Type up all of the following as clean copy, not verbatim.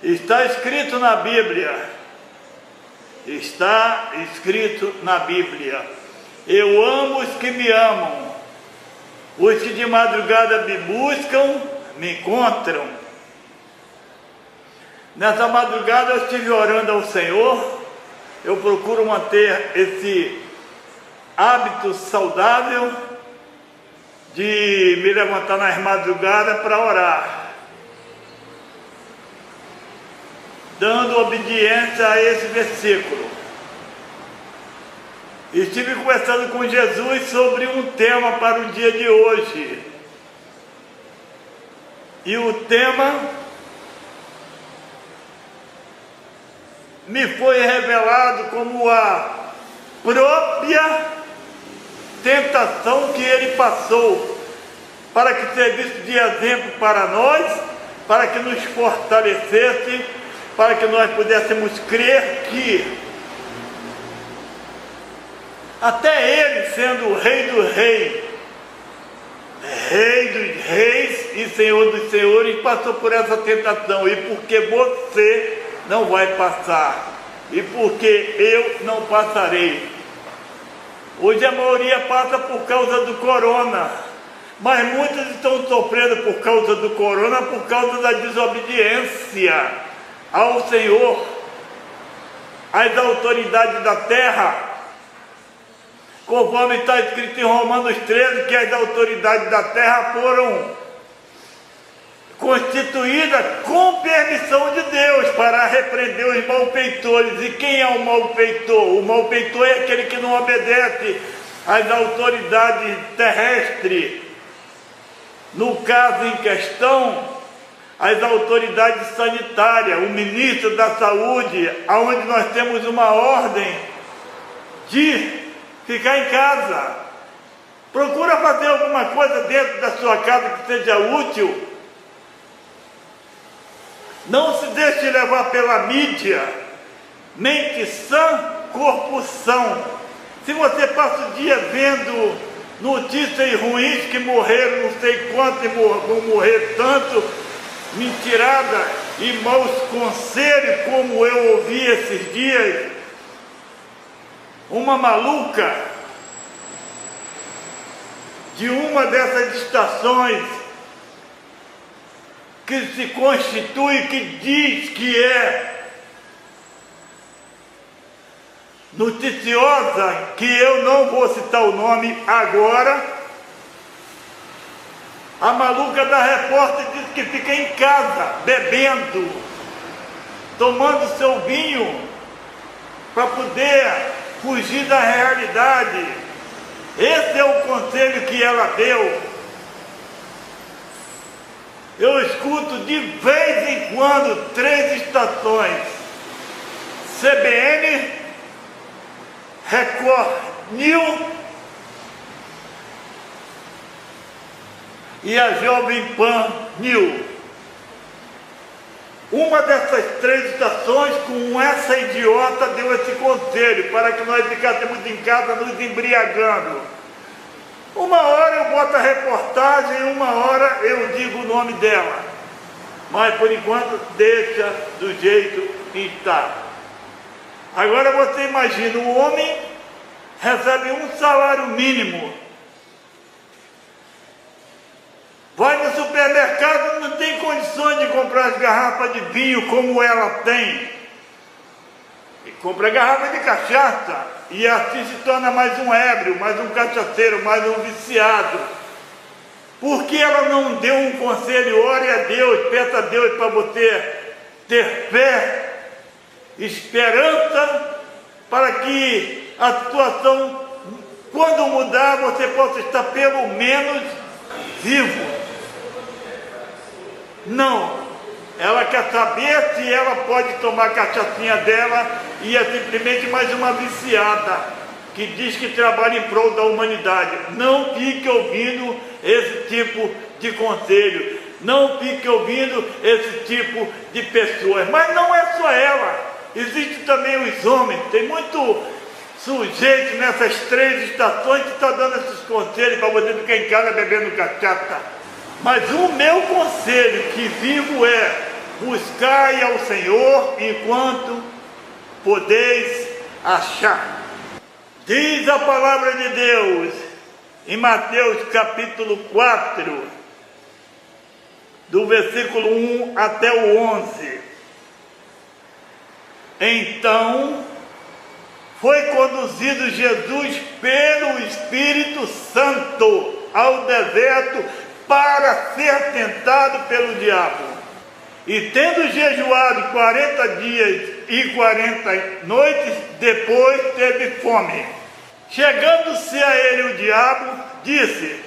Está escrito na Bíblia. Está escrito na Bíblia. Eu amo os que me amam. Os que de madrugada me buscam, me encontram. Nessa madrugada eu estive orando ao Senhor. Eu procuro manter esse hábito saudável de me levantar nas madrugadas para orar, dando obediência a esse versículo. Estive conversando com Jesus sobre um tema para o dia de hoje. E o tema me foi revelado como a própria tentação que ele passou, para que servisse de exemplo para nós, para que nos fortalecesse, para que nós pudéssemos crer que até ele, sendo o Rei dos Reis, Rei dos Reis e Senhor dos Senhores, passou por essa tentação. E porque você não vai passar, e porque eu não passarei. Hoje a maioria passa por causa do corona, mas muitos estão sofrendo por causa do corona, por causa da desobediência ao Senhor, às autoridades da terra, conforme está escrito em Romanos 13, que as autoridades da terra foram constituídas com permissão de Deus para repreender os malfeitores. E quem é o malfeitor? O malfeitor é aquele que não obedece às autoridades terrestres. No caso em questão, as autoridades sanitárias, o ministro da saúde, aonde nós temos uma ordem de ficar em casa. Procura fazer alguma coisa dentro da sua casa que seja útil. Não se deixe levar pela mídia. Mente sã, corpo são. Se você passa o dia vendo notícias ruins que morreram não sei quanto e vão morrer tanto, mentirada e maus conselhos, como eu ouvi esses dias, uma maluca de uma dessas estações que se constitui, que diz que é noticiosa, que eu não vou citar o nome agora. A maluca da repórter diz que fica em casa, bebendo, tomando seu vinho, para poder fugir da realidade. Esse é o conselho que ela deu. Eu escuto de vez em quando 3 estações: CBN, Record News e a Jovem Pan News. Uma dessas 3 estações, com essa idiota, deu esse conselho para que nós ficássemos em casa nos embriagando. Uma hora eu boto a reportagem, uma hora eu digo o nome dela. Mas por enquanto deixa do jeito que está. Agora você imagina, o homem recebe um salário mínimo, vai no supermercado, não tem condições de comprar as garrafas de vinho como ela tem. E compra garrafa de cachaça, e assim se torna mais um ébrio, mais um cachaceiro, mais um viciado. Por que ela não deu um conselho? Ore a Deus, peça a Deus para você ter fé, esperança, para que a situação, quando mudar, você possa estar pelo menos vivo. Não. Ela quer saber se ela pode tomar a cachaçinha dela e é simplesmente mais uma viciada que diz que trabalha em prol da humanidade. Não fique ouvindo esse tipo de conselho. Não fique ouvindo esse tipo de pessoas. Mas não é só ela. Existem também os homens. Tem muito sujeito nessas 3 estações que está dando esses conselhos para você ficar em casa bebendo cachaça. Mas o meu conselho que vivo é: buscai ao Senhor enquanto podeis achar. Diz a palavra de Deus em Mateus capítulo 4, do versículo 1 até o 11. Então foi conduzido Jesus pelo Espírito Santo ao deserto para ser tentado pelo diabo. E tendo jejuado 40 dias e 40 noites, depois teve fome. Chegando-se a ele o diabo, disse: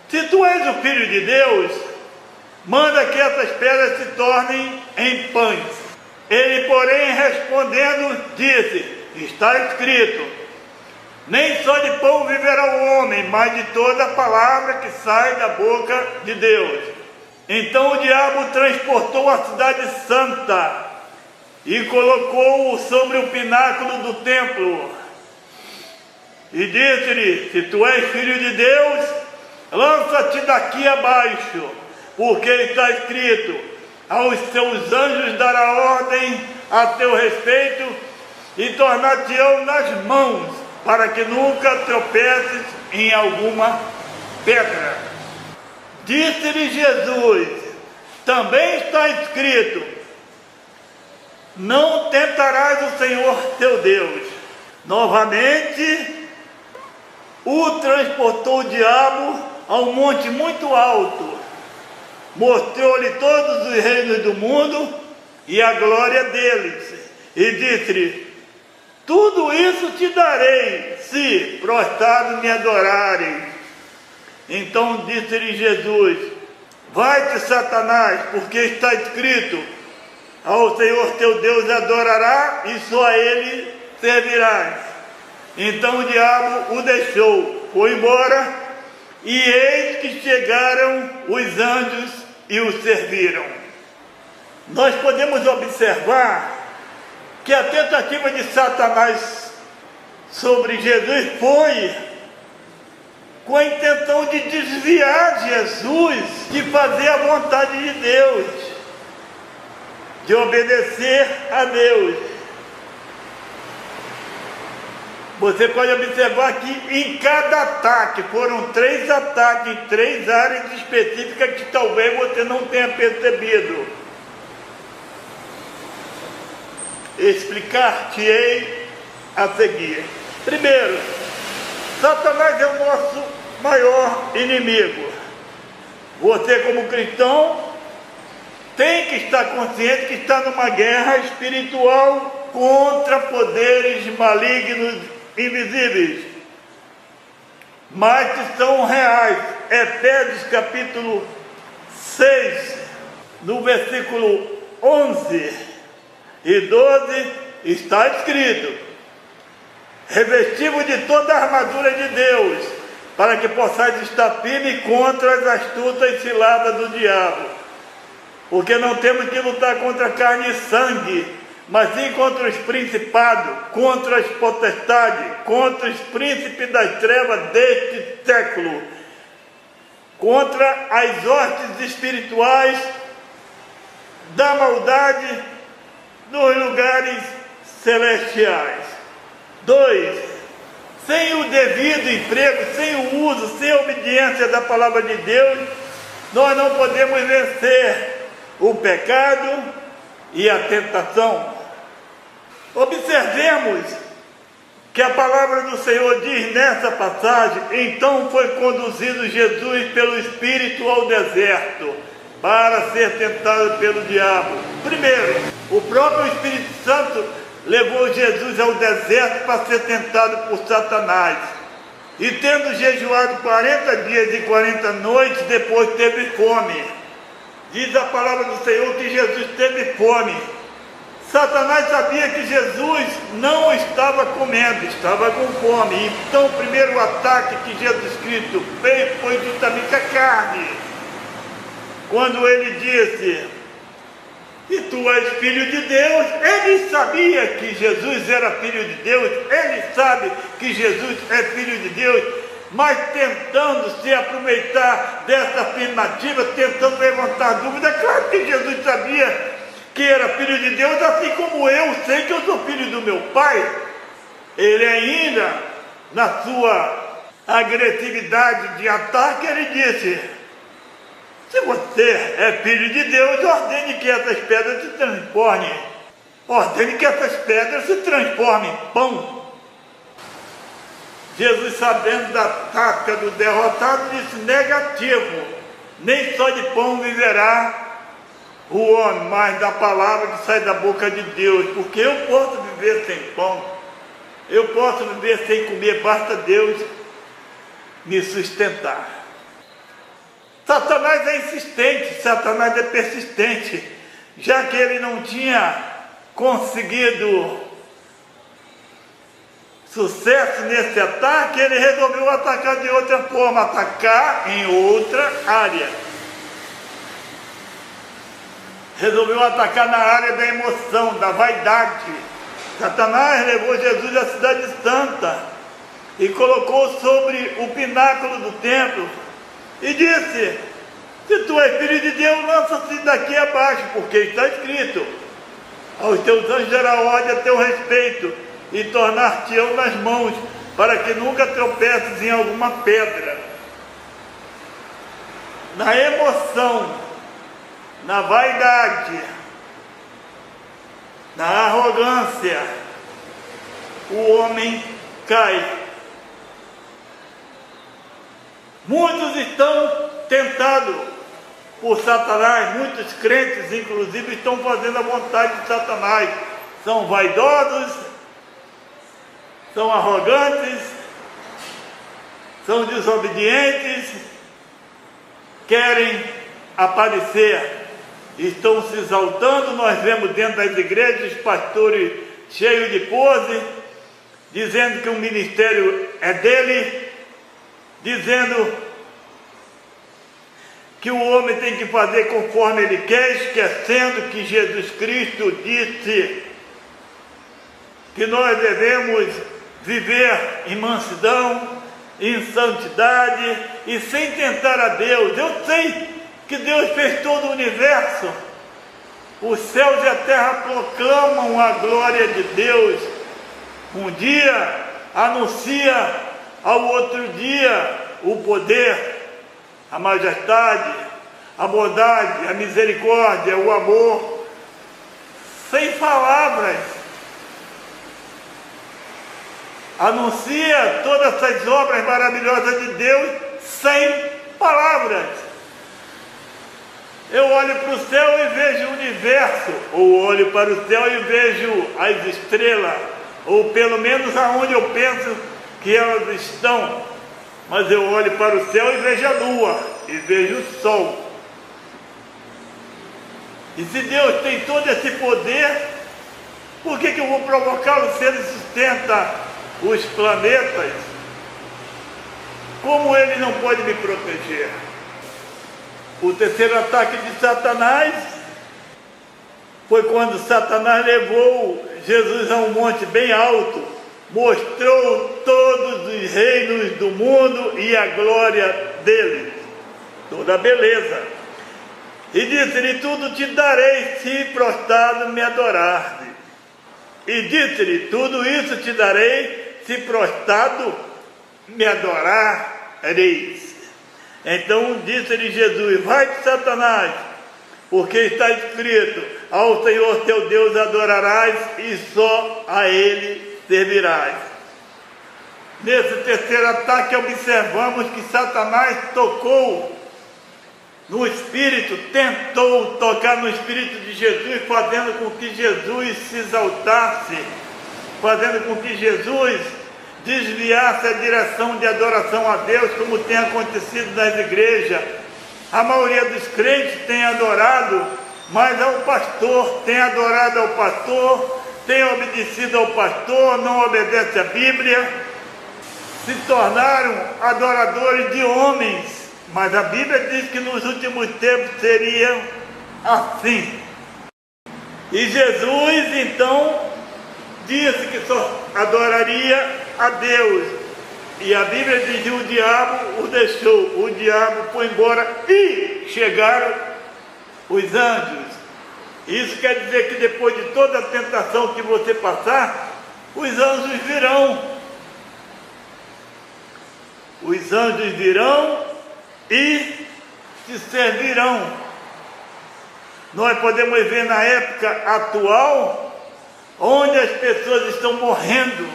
se tu és o Filho de Deus, manda que essas pedras se tornem em pães. Ele, porém, respondendo, disse: está escrito, nem só de pão viverá o homem, mas de toda a palavra que sai da boca de Deus. Então o diabo transportou a cidade santa e colocou-o sobre o pináculo do templo. E disse-lhe: se tu és filho de Deus, lança-te daqui abaixo, porque está escrito, aos seus anjos dará ordem a teu respeito, e tornar-te-ão nas mãos, para que nunca tropeces em alguma pedra. Disse-lhe Jesus: também está escrito, não tentarás o Senhor teu Deus. Novamente o transportou o diabo a um monte muito alto, mostrou-lhe todos os reinos do mundo e a glória deles, e disse-lhe: tudo isso te darei, se prostrado me adorares. Então disse-lhe Jesus: vai-te, Satanás, porque está escrito, ao Senhor teu Deus adorará e só a ele servirás. Então o diabo o deixou, foi embora, e eis que chegaram os anjos e o serviram. Nós podemos observar que a tentativa de Satanás sobre Jesus foi com a intenção de desviar Jesus de fazer a vontade de Deus, de obedecer a Deus. Você pode observar que em cada ataque, foram 3 ataques em 3 áreas específicas que talvez você não tenha percebido. Explicar-te-ei a seguir. Primeiro, Satanás é o nosso maior inimigo. Você, como cristão, tem que estar consciente que está numa guerra espiritual contra poderes malignos invisíveis, mas que são reais. Efésios capítulo 6, no versículo 11 e 12, está escrito: revesti-vos de toda a armadura de Deus, para que possais estar firme contra as astutas ciladas do diabo. Porque não temos que lutar contra carne e sangue, mas sim contra os principados, contra as potestades, contra os príncipes das trevas deste século, contra as hostes espirituais da maldade nos lugares celestiais. 2. Sem o devido emprego, sem o uso, sem a obediência da palavra de Deus, nós não podemos vencer o pecado e a tentação. Observemos que a palavra do Senhor diz nessa passagem: então foi conduzido Jesus pelo Espírito ao deserto para ser tentado pelo diabo. Primeiro, o próprio Espírito Santo levou Jesus ao deserto para ser tentado por Satanás. E tendo jejuado 40 dias e 40 noites, depois teve fome. Diz a palavra do Senhor que Jesus teve fome. Satanás sabia que Jesus não estava comendo, estava com fome. Então o primeiro ataque que Jesus Cristo fez foi justamente a carne. Quando ele disse: e tu és filho de Deus. Ele sabia que Jesus era filho de Deus, ele sabe que Jesus é filho de Deus, mas tentando se aproveitar dessa afirmativa, tentando levantar dúvida. Claro que Jesus sabia que era filho de Deus, assim como eu sei que eu sou filho do meu Pai. Ele ainda, na sua agressividade de ataque, ele disse: se você é filho de Deus, ordene que essas pedras se transformem. Ordene que essas pedras se transformem em pão. Jesus, sabendo da tática do derrotado, disse: negativo, nem só de pão viverá o homem, mas da palavra que sai da boca de Deus. Porque eu posso viver sem pão, eu posso viver sem comer, basta Deus me sustentar. Satanás é insistente, Satanás é persistente. Já que ele não tinha conseguido sucesso nesse ataque, ele resolveu atacar de outra forma, atacar em outra área. Resolveu atacar na área da emoção, da vaidade. Satanás levou Jesus à cidade santa e colocou sobre o pináculo do templo e disse: se tu és filho de Deus, lança-se daqui abaixo, porque está escrito: aos teus anjos dará ordem a teu respeito, e tornar-te-ão nas mãos, para que nunca tropeces em alguma pedra. Na emoção, na vaidade, na arrogância, o homem cai. Muitos estão tentados por Satanás, muitos crentes inclusive estão fazendo a vontade de Satanás. São vaidosos, são arrogantes, são desobedientes, querem aparecer, estão se exaltando. Nós vemos dentro das igrejas pastores cheios de pose, dizendo que o ministério é dele, dizendo que o homem tem que fazer conforme ele quer, esquecendo que Jesus Cristo disse que nós devemos viver em mansidão, em santidade e sem tentar a Deus. Eu sei que Deus fez todo o universo. Os céus e a terra proclamam a glória de Deus. Um dia anuncia ao outro dia o poder, a majestade, a bondade, a misericórdia, o amor, sem palavras. Anuncia todas essas obras maravilhosas de Deus sem palavras. Eu olho para o céu e vejo o universo, ou olho para o céu e vejo as estrelas, ou pelo menos aonde eu penso que elas estão. Mas eu olho para o céu e vejo a lua, e vejo o sol. E se Deus tem todo esse poder, por que eu vou provocá-lo se ele sustenta os planetas? Como ele não pode me proteger? O terceiro ataque de Satanás foi quando Satanás levou Jesus a um monte bem alto, mostrou todos os reinos do mundo e a glória dele, toda a beleza, e disse-lhe: tudo te darei se prostrado me adorares. E disse-lhe: tudo isso te darei se prostrado me adorareis. Então disse-lhe Jesus: vai-te, Satanás, porque está escrito: ao Senhor teu Deus adorarás e só a Ele servirás. Nesse terceiro ataque observamos que Satanás tocou no espírito, tentou tocar no espírito de Jesus, fazendo com que Jesus se exaltasse, fazendo com que Jesus desviasse a direção de adoração a Deus, como tem acontecido nas igrejas. A maioria dos crentes tem adorado, mas ao pastor, tem adorado ao pastor, tem obedecido ao pastor, não obedece à Bíblia, se tornaram adoradores de homens. Mas a Bíblia diz que nos últimos tempos seria assim. E Jesus então disse que só adoraria a Deus. E a Bíblia diz que o diabo o deixou, o diabo foi embora e chegaram os anjos. Isso quer dizer que depois de toda a tentação que você passar, os anjos virão. Os anjos virão e te servirão. Nós podemos ver na época atual, onde as pessoas estão morrendo,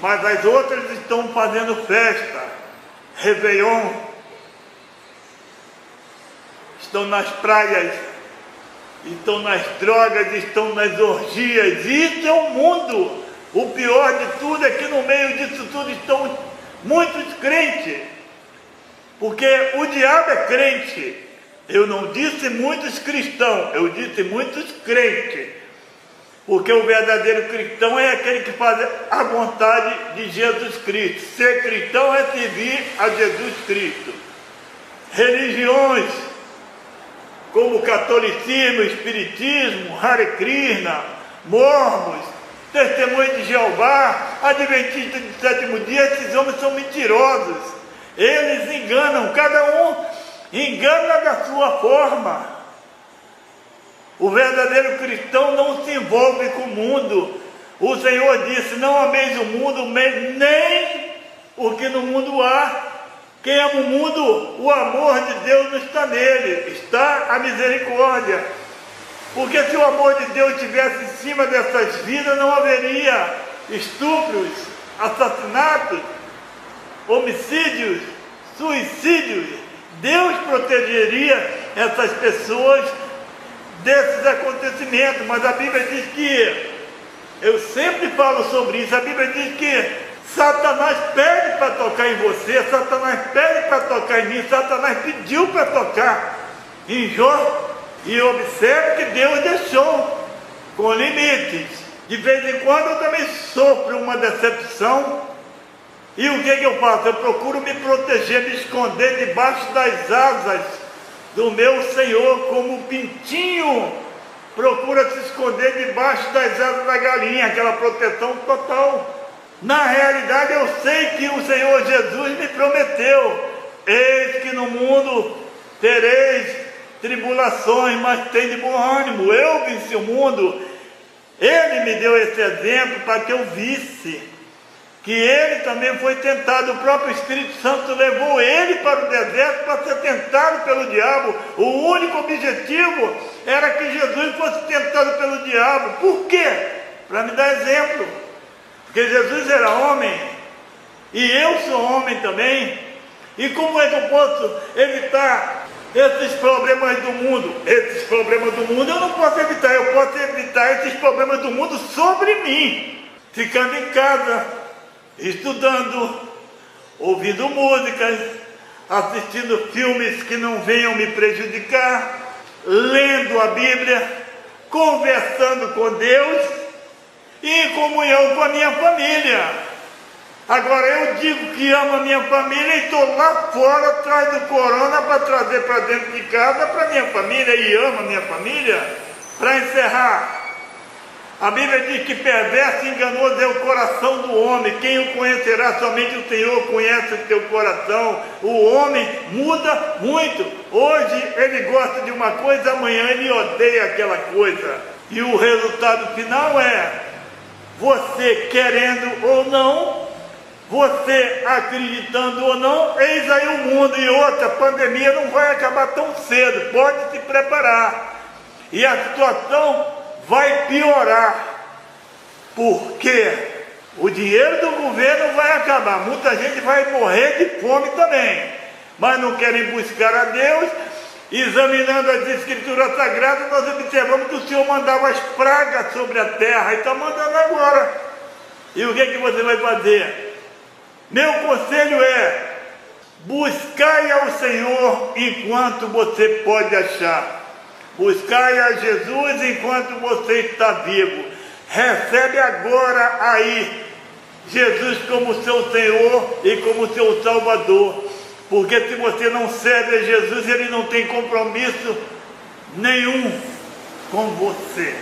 mas as outras estão fazendo festa, réveillon, estão nas praias, estão nas drogas, estão nas orgias. Isso é o mundo. O pior de tudo é que no meio disso tudo estão muitos crentes, porque o diabo é crente. Eu não disse muitos cristãos, eu disse muitos crentes, porque o verdadeiro cristão é aquele que faz a vontade de Jesus Cristo. Ser cristão é servir a Jesus Cristo. Religiões como o catolicismo, o espiritismo, Hare Krishna, mormons, testemunhos de Jeová, adventistas do sétimo dia, esses homens são mentirosos. Eles enganam, cada um engana da sua forma. O verdadeiro cristão não se envolve com o mundo. O Senhor disse: não ameis o mundo, nem o que no mundo há. Quem ama o mundo, o amor de Deus não está nele, está a misericórdia. Porque se o amor de Deus estivesse em cima dessas vidas, não haveria estupros, assassinatos, homicídios, suicídios. Deus protegeria essas pessoas desses acontecimentos. Mas a Bíblia diz que, eu sempre falo sobre isso, a Bíblia diz que Satanás pede para tocar em você, Satanás pede para tocar em mim, Satanás pediu para tocar em Jó. E observe que Deus deixou com limites. De vez em quando eu também sofro uma decepção. E o que eu faço? Eu procuro me proteger, me esconder debaixo das asas do meu Senhor, como o pintinho procura se esconder debaixo das asas da galinha, aquela proteção total. Na realidade, eu sei que o Senhor Jesus me prometeu: eis que no mundo tereis tribulações, mas tem de bom ânimo, eu venci o mundo. Ele me deu esse exemplo para que eu visse que ele também foi tentado. O próprio Espírito Santo levou ele para o deserto para ser tentado pelo diabo. O único objetivo era que Jesus fosse tentado pelo diabo. Por quê? Para me dar exemplo. Porque Jesus era homem e eu sou homem também. E como é que eu posso evitar esses problemas do mundo? Esses problemas do mundo eu não posso evitar. Eu posso evitar esses problemas do mundo sobre mim, ficando em casa, estudando, ouvindo músicas, assistindo filmes que não venham me prejudicar, lendo a Bíblia, conversando com Deus e em comunhão com a minha família. Agora eu digo que amo a minha família e estou lá fora atrás do corona para trazer para dentro de casa para minha família, e amo a minha família. Para encerrar, a Bíblia diz que perverso e enganoso é o coração do homem. Quem o conhecerá? Somente o Senhor conhece o teu coração. O homem muda muito. Hoje ele gosta de uma coisa, amanhã ele odeia aquela coisa. E o resultado final é, você querendo ou não, você acreditando ou não, eis aí o mundo. E outra, pandemia não vai acabar tão cedo, pode se preparar. E a situação vai piorar, porque o dinheiro do governo vai acabar, muita gente vai morrer de fome também, mas não querem buscar a Deus. Examinando as escrituras sagradas, nós observamos que o Senhor mandava as pragas sobre a terra, e está mandando agora. E o que você vai fazer? Meu conselho é: buscai ao Senhor enquanto você pode achar. Buscai a Jesus enquanto você está vivo. Recebe agora aí Jesus como seu Senhor e como seu Salvador. Porque se você não serve a Jesus, ele não tem compromisso nenhum com você.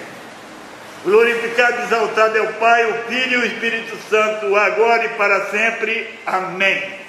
Glorificado e exaltado é o Pai, o Filho e o Espírito Santo, agora e para sempre. Amém.